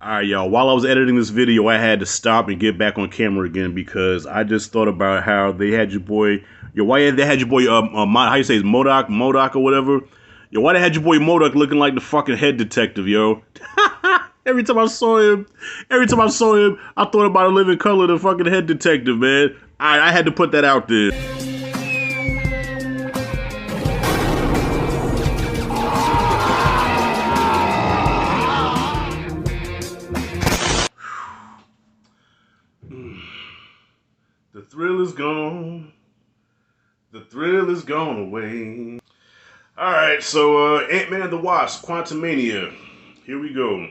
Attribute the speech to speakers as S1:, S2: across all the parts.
S1: Alright, y'all. While I was editing this video, I had to stop and get back on camera again because I just thought about how they had your boy, why they had your boy, how you say it's Modoc or whatever. Yo, why they had your boy Modoc looking like the fucking head detective, yo? every time I saw him, I thought about a living color, the fucking head detective, man. I had to put that out there. The thrill is gone. The thrill is gone away. Alright, so Ant-Man and the Wasp, Quantamania. Here we go.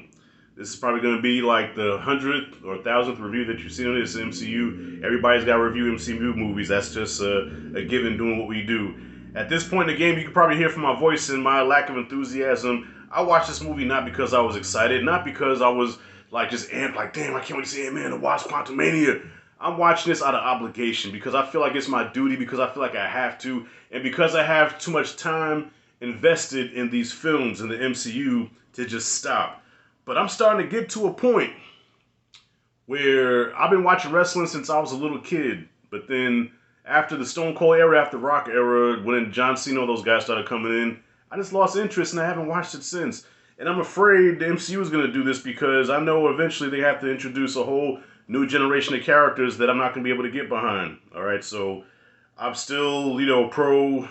S1: This is probably going to be like the 100th or 1,000th review that you've seen on this MCU. Everybody's got to review MCU movies. That's just a given doing what we do. At this point in the game, you can probably hear from my voice and my lack of enthusiasm. I watched this movie not because I was excited, not because I was like just amped, like, damn, I can't wait to see Ant-Man and the Wasp, Quantumania. I'm watching this out of obligation because I feel like it's my duty, because I feel like I have to, and because I have too much time invested in these films in the MCU to just stop. But I'm starting to get to a point where I've been watching wrestling since I was a little kid, but then after the Stone Cold era, after Rock era, when John Cena, those guys started coming in, I just lost interest and I haven't watched it since. And I'm afraid the MCU is going to do this because I know eventually they have to introduce a whole new generation of characters that I'm not going to be able to get behind. All right, so I'm still, pro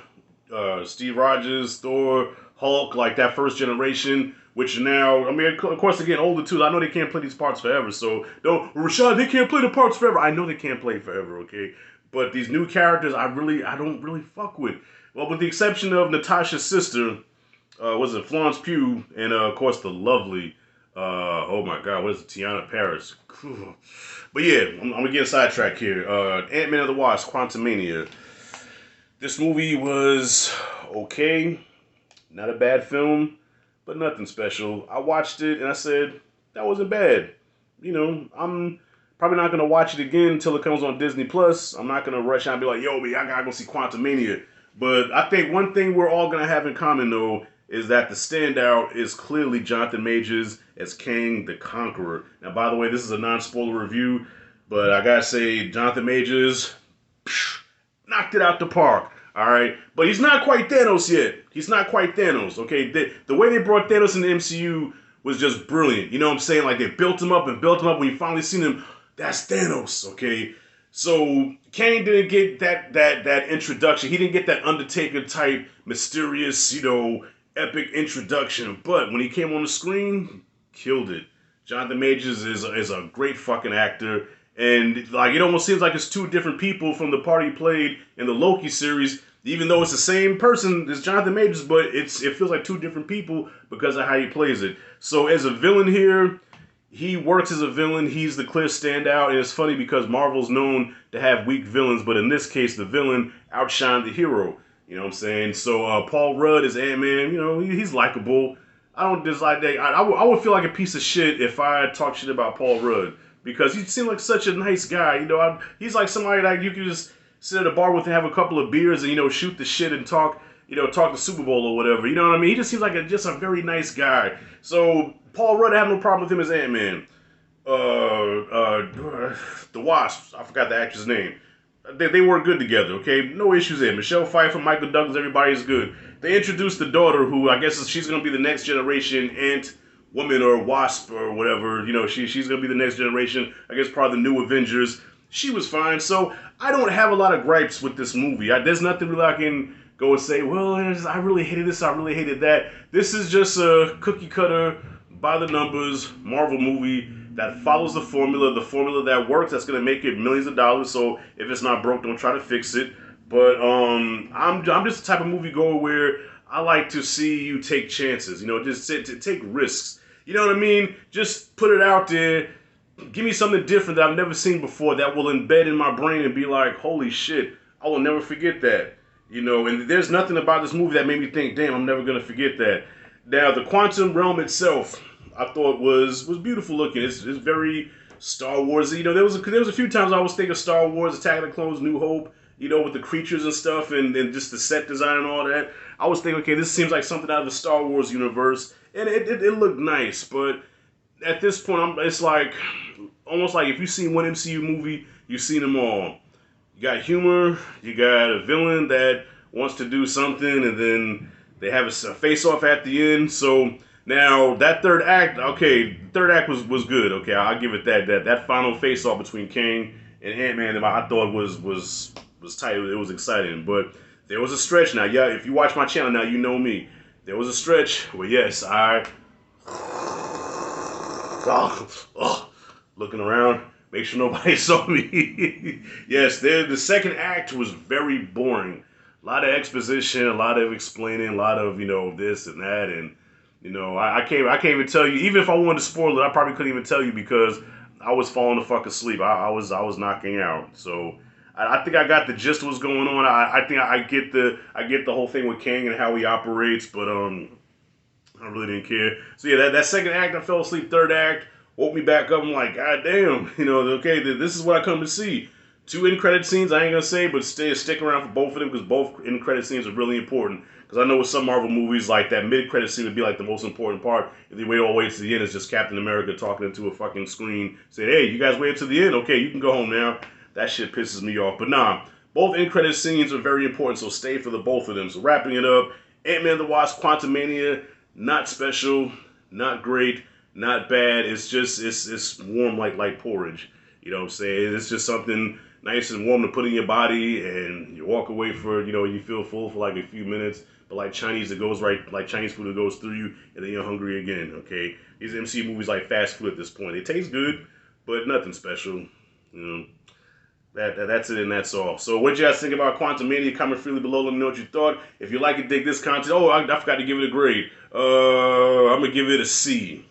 S1: Steve Rogers, Thor, Hulk, like that first generation, which now, I mean, of course, they're getting older too. I know they can't play these parts forever, so don't, Rashad, they can't play the parts forever. I know they can't play forever, okay? But these new characters, I don't really fuck with. Well, with the exception of Natasha's sister, was it Florence Pugh, and of course the lovely, oh my God, what is it, Tiana Paris? But yeah, I'm gonna get sidetracked here. Ant-Man and the Wasp, Quantumania. This movie was okay, not a bad film, but nothing special. I watched it and I said, that wasn't bad. I'm probably not gonna watch it again until it comes on Disney Plus. I'm not gonna rush out and be like, yo, man, I gotta go see Quantumania. But I think one thing we're all gonna have in common though is that the standout is clearly Jonathan Majors as Kang the Conqueror. Now, by the way, this is a non-spoiler review, but I gotta say, Jonathan Majors knocked it out the park. All right, but he's not quite Thanos yet. He's not quite Thanos. Okay, the way they brought Thanos in the MCU was just brilliant. You know what I'm saying? Like they built him up and built him up. When you finally seen him, that's Thanos. Okay, so Kane didn't get that introduction. He didn't get that Undertaker type mysterious, epic introduction. But when he came on the screen, killed it. Jonathan Majors is a great fucking actor. And like it almost seems like it's two different people from the part he played in the Loki series, even though it's the same person as Jonathan Majors, but it feels like two different people because of how he plays it. So as a villain here, he works as a villain. He's the clear standout, and it's funny because Marvel's known to have weak villains, but in this case, the villain outshined the hero. You know what I'm saying? So Paul Rudd is Ant-Man. He's likable. I don't dislike that. I would feel like a piece of shit if I talk shit about Paul Rudd, because he seemed like such a nice guy. He's like somebody that you could just sit at a bar with and have a couple of beers and shoot the shit and talk the Super Bowl or whatever. You know what I mean? He just seems like just a very nice guy. So Paul Rudd, I have no problem with him as Ant-Man. The Wasp, I forgot the actor's name. They work good together, okay? No issues there. Michelle Pfeiffer, Michael Douglas, everybody's good. They introduced the daughter, who I guess she's going to be the next generation Ant Woman or Wasp or whatever. She's going to be the next generation. I guess probably the new Avengers. She was fine. So I don't have a lot of gripes with this movie. There's nothing really I can go and say, well, I really hated this, I really hated that. This is just a cookie cutter, by the numbers Marvel movie that follows the formula that works, that's going to make it millions of dollars. So if it's not broke, don't try to fix it. But I'm just the type of moviegoer where I like to see you take chances, just to take risks. You know what I mean? Just put it out there. Give me something different that I've never seen before that will embed in my brain and be like, holy shit, I will never forget that. And there's nothing about this movie that made me think, damn, I'm never going to forget that. Now, the quantum realm itself, I thought was beautiful looking. It's very Star Wars. There was a few times I was thinking Star Wars, Attack of the Clones, New Hope, with the creatures and stuff and just the set design and all that. I was thinking, okay, this seems like something out of the Star Wars universe. And it looked nice, but at this point, it's like almost like if you've seen one MCU movie, you've seen them all. You got humor, you got a villain that wants to do something, and then they have a face-off at the end. So now that third act, okay, third act was good. Okay, I'll give it that. That final face-off between Kang and Ant-Man, I thought was tight. It was exciting, but there was a stretch. Now, yeah, if you watch my channel now, you know me. There was a stretch where yes, looking around, make sure nobody saw me. Yes, the second act was very boring. A lot of exposition, a lot of explaining, a lot of this and that, and I can't even tell you. Even if I wanted to spoil it, I probably couldn't even tell you because I was falling the fuck asleep. I was knocking out. So I think I got the gist of what's going on. I think I get the whole thing with Kang and how he operates, but I really didn't care. So yeah, that second act, I fell asleep. Third act woke me back up. I'm like, God damn, okay, this is what I come to see. 2 end credit scenes, I ain't gonna say, but stick around for both of them because both end credit scenes are really important. Because I know with some Marvel movies, like that mid credit scene would be like the most important part. If they wait all the way to the end, it's just Captain America talking into a fucking screen, saying, "Hey, you guys waited to the end? Okay, you can go home now." That shit pisses me off. But nah, both end credit scenes are very important, so stay for the both of them. So wrapping it up, Ant-Man the Wasp, Quantamania, not special, not great, not bad. It's just it's warm like porridge. You know what I'm saying? It's just something nice and warm to put in your body, and you walk away for you feel full for like a few minutes. But like Chinese, it goes right like Chinese food, it goes through you, and then you're hungry again. Okay, these MCU movies like fast food at this point. They taste good, but nothing special. You know. That's it and that's all. So what you guys think about Quantumania? Comment freely below. Let me know what you thought. If you like it, dig this content. Oh, I forgot to give it a grade. I'm going to give it a C.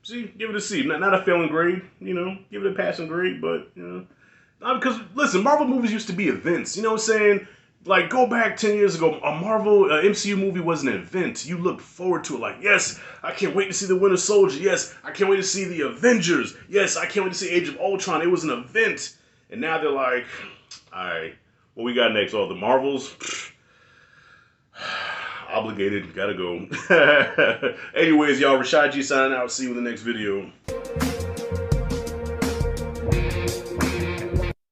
S1: See? Give it a C. Not a failing grade, Give it a passing grade, but, because, listen, Marvel movies used to be events. You know what I'm saying? Like, go back 10 years ago, a Marvel MCU movie was an event. You looked forward to it. Like, yes, I can't wait to see the Winter Soldier. Yes, I can't wait to see the Avengers. Yes, I can't wait to see Age of Ultron. It was an event. And now they're like, all right, what we got next? Oh, the Marvels? Obligated, gotta go. Anyways, y'all, Rashad G signing out. See you in the next video.